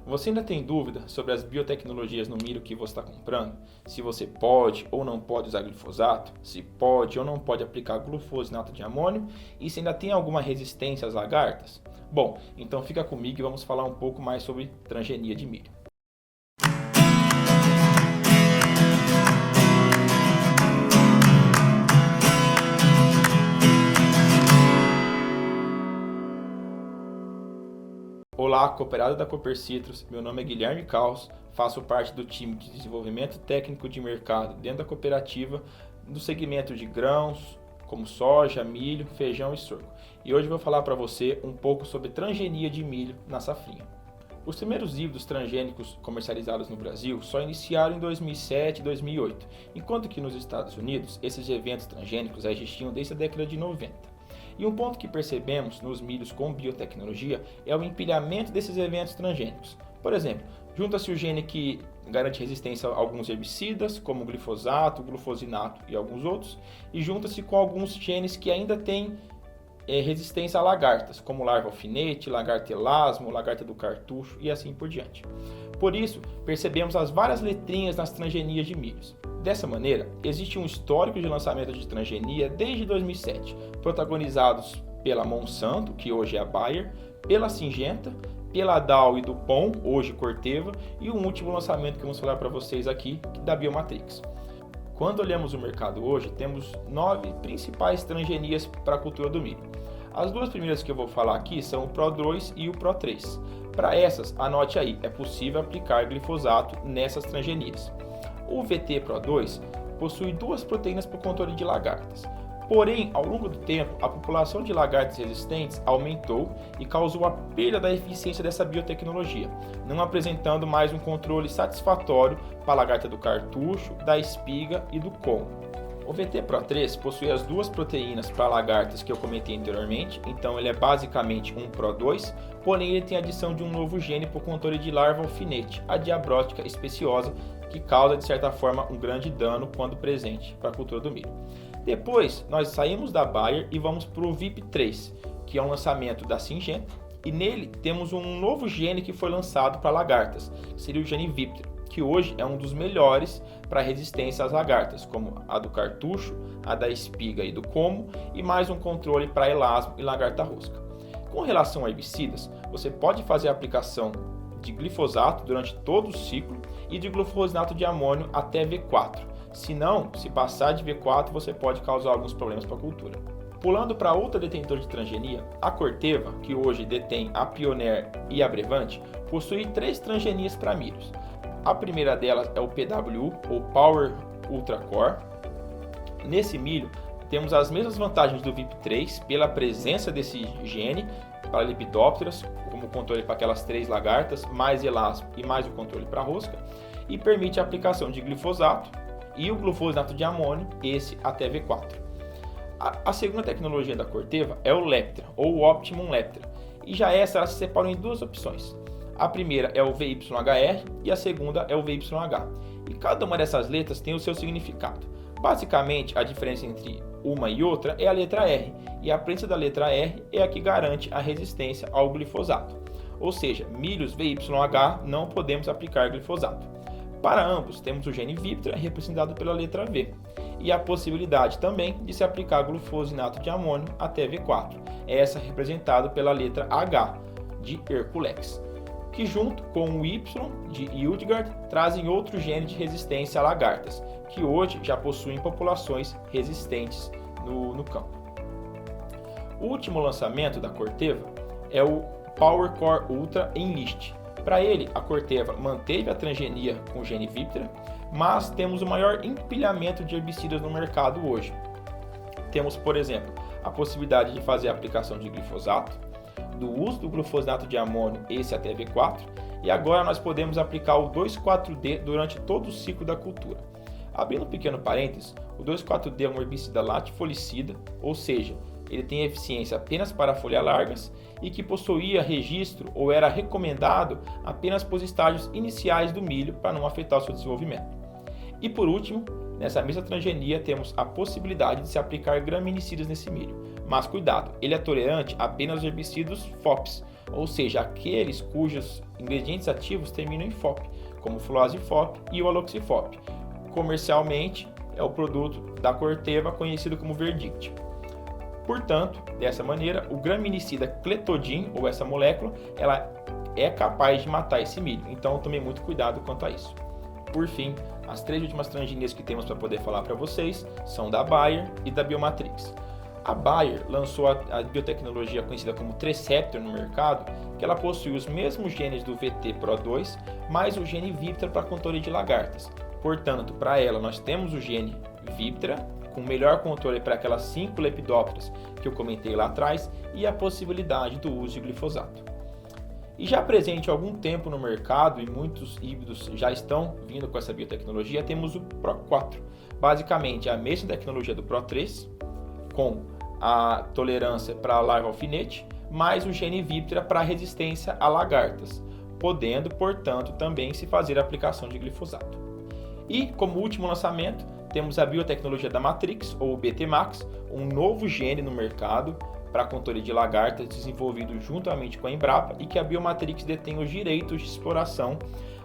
Você ainda tem dúvida sobre as biotecnologias no milho que você está comprando? Se você pode ou não pode usar glifosato? Se pode ou não pode aplicar glufosinato de amônio? E se ainda tem alguma resistência às lagartas? Bom, então fica comigo e vamos falar um pouco mais sobre transgenia de milho. Olá, cooperado da Cooper Citrus, meu nome é Guilherme Caos, faço parte do time de desenvolvimento técnico de mercado dentro da cooperativa do segmento de grãos, como soja, milho, feijão e sorgo. E hoje eu vou falar para você um pouco sobre transgenia de milho na safrinha. Os primeiros híbridos transgênicos comercializados no Brasil só iniciaram em 2007 e 2008, enquanto que nos Estados Unidos esses eventos transgênicos já existiam desde a década de 90. E um ponto que percebemos nos milhos com biotecnologia é o empilhamento desses eventos transgênicos. Por exemplo, junta-se o gene que garante resistência a alguns herbicidas, como o glifosato, o glufosinato e alguns outros, e junta-se com alguns genes que ainda têm resistência a lagartas, como larva alfinete, lagarta elasmo, lagarta do cartucho e assim por diante. Por isso, percebemos as várias letrinhas nas transgenias de milhos. Dessa maneira, existe um histórico de lançamento de transgenia desde 2007, protagonizados pela Monsanto, que hoje é a Bayer, pela Syngenta, pela Dow e DuPont, hoje Corteva, e o último lançamento que vamos falar para vocês aqui, da Biomatrix. Quando olhamos o mercado hoje, temos 9 principais transgenias para a cultura do milho. As duas primeiras que eu vou falar aqui são o Pro 2 e o Pro 3. Para essas, anote aí, é possível aplicar glifosato nessas transgenias. O VT Pro 2 possui duas proteínas para o controle de lagartas. Porém, ao longo do tempo, a população de lagartas resistentes aumentou e causou a perda da eficiência dessa biotecnologia, não apresentando mais um controle satisfatório para a lagarta do cartucho, da espiga e do como. O VT Pro 3 possui as duas proteínas para lagartas que eu comentei anteriormente, então ele é basicamente um Pro 2, porém ele tem a adição de um novo gene para o controle de larva alfinete, a diabrótica especiosa, que causa de certa forma um grande dano quando presente para a cultura do milho. Depois nós saímos da Bayer e vamos para o VIP3, que é um lançamento da Syngenta, e nele temos um novo gene que foi lançado para lagartas, que seria o gene Viptera, que hoje é um dos melhores para resistência às lagartas, como a do cartucho, a da espiga e do como, e mais um controle para elasmo e lagarta rosca. Com relação a herbicidas, você pode fazer a aplicação de glifosato durante todo o ciclo e de glufosinato de amônio até V4. Se não, se passar de V4, você pode causar alguns problemas para a cultura. Pulando para outra detentora de transgenia, a Corteva, que hoje detém a Pioneer e a Brevant, possui 3 transgenias para milhos. A primeira delas é o PWU, ou Power Ultra Core. Nesse milho, temos as mesmas vantagens do VIP3 pela presença desse gene para lepidópteras, como controle para aquelas 3 lagartas, mais elasmo e mais o controle para rosca, e permite a aplicação de glifosato e o glufosinato de amônio, esse até V4. A segunda tecnologia da Corteva é o Leptra, ou o Optimum Leptra, e já essa elas se separam em duas opções. A primeira é o VYHR e a segunda é o VYH, e cada uma dessas letras tem o seu significado. Basicamente, a diferença entre uma e outra é a letra R, e a prensa da letra R é a que garante a resistência ao glifosato. Ou seja, milhos VYH não podemos aplicar glifosato. Para ambos, temos o gene Viptera representado pela letra V, e a possibilidade também de se aplicar glufosinato de amônio até V4, essa representada pela letra H, de Herculex, que junto com o Y de Hildegard trazem outro gene de resistência a lagartas, que hoje já possuem populações resistentes no campo. O último lançamento da Corteva é o Power Core Ultra Enlist. Para ele, a Corteva manteve a transgenia com o gene Viptera, mas temos o maior empilhamento de herbicidas no mercado hoje. Temos, por exemplo, a possibilidade de fazer a aplicação de glifosato, do uso do glufosinato de amônio, esse até V4, e agora nós podemos aplicar o 2,4-D durante todo o ciclo da cultura. Abrindo um pequeno parênteses, o 2,4-D é um herbicida latifolicida, ou seja, ele tem eficiência apenas para folhas largas e que possuía registro ou era recomendado apenas para os estágios iniciais do milho para não afetar o seu desenvolvimento. E por último, nessa mesma transgenia temos a possibilidade de se aplicar graminicidas nesse milho, mas cuidado, ele é tolerante apenas aos herbicidas FOPs, ou seja, aqueles cujos ingredientes ativos terminam em FOP, como o fluazifop e o aloxifop. Comercialmente, é o produto da Corteva conhecido como Verdict. Portanto, dessa maneira, o graminicida clethodim, ou essa molécula, ela é capaz de matar esse milho. Então, tome muito cuidado quanto a isso. Por fim, as 3 últimas transgenias que temos para poder falar para vocês são da Bayer e da Biomatrix. A Bayer lançou a biotecnologia conhecida como Treceptor no mercado, que ela possui os mesmos genes do VT-Pro2, mais o gene Viptra para controle de lagartas. Portanto, para ela nós temos o gene Viptra, com melhor controle para aquelas 5 lepidópteras que eu comentei lá atrás, e a possibilidade do uso de glifosato. E já presente há algum tempo no mercado, e muitos híbridos já estão vindo com essa biotecnologia, temos o Pro4. Basicamente, a mesma tecnologia do Pro3, com a tolerância para larva alfinete, mais o gene Viptra para resistência a lagartas, podendo, portanto, também se fazer a aplicação de glifosato. E, como último lançamento, temos a biotecnologia da Matrix, ou BT-Max, um novo gene no mercado para controle de lagartas desenvolvido juntamente com a Embrapa e que a Biomatrix detém os direitos de exploração,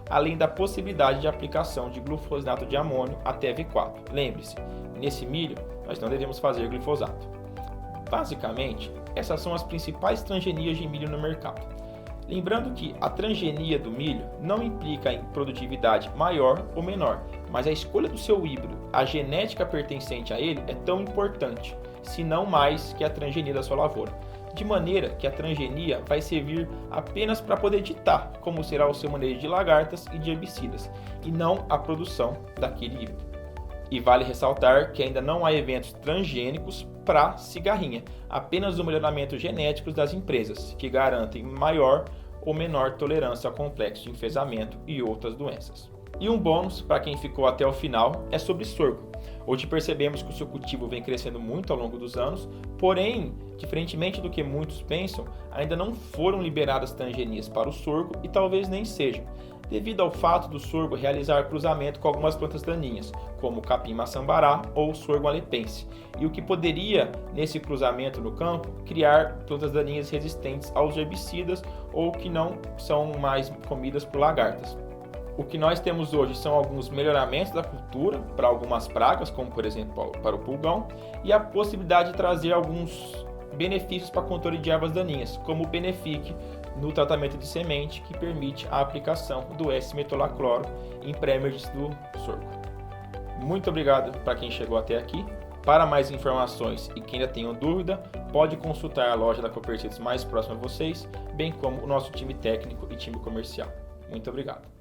além da possibilidade de aplicação de glufosinato de amônio até V4. Lembre-se, nesse milho nós não devemos fazer glifosato. Basicamente, essas são as principais transgenias de milho no mercado. Lembrando que a transgenia do milho não implica em produtividade maior ou menor, mas a escolha do seu híbrido, a genética pertencente a ele é tão importante, se não mais que a transgenia da sua lavoura. De maneira que a transgenia vai servir apenas para poder ditar como será o seu manejo de lagartas e de herbicidas, e não a produção daquele híbrido. E vale ressaltar que ainda não há eventos transgênicos para cigarrinha, apenas o melhoramento genético das empresas, que garantem maior ou menor tolerância ao complexo de enfesamento e outras doenças. E um bônus para quem ficou até o final é sobre sorgo. Hoje percebemos que o seu cultivo vem crescendo muito ao longo dos anos, porém, diferentemente do que muitos pensam, ainda não foram liberadas transgenias para o sorgo e talvez nem sejam, devido ao fato do sorgo realizar cruzamento com algumas plantas daninhas, como o capim-maçambará ou o sorgo alepense, e o que poderia, nesse cruzamento no campo, criar plantas daninhas resistentes aos herbicidas ou que não são mais comidas por lagartas. O que nós temos hoje são alguns melhoramentos da cultura para algumas pragas, como por exemplo para o pulgão, e a possibilidade de trazer alguns benefícios para controle de ervas daninhas, como o Benefic no tratamento de semente, que permite a aplicação do S-metolacloro em pré-emergência do sorgo. Muito obrigado para quem chegou até aqui. Para mais informações e quem ainda tenha dúvida, pode consultar a loja da Copercitos mais próxima a vocês, bem como o nosso time técnico e time comercial. Muito obrigado.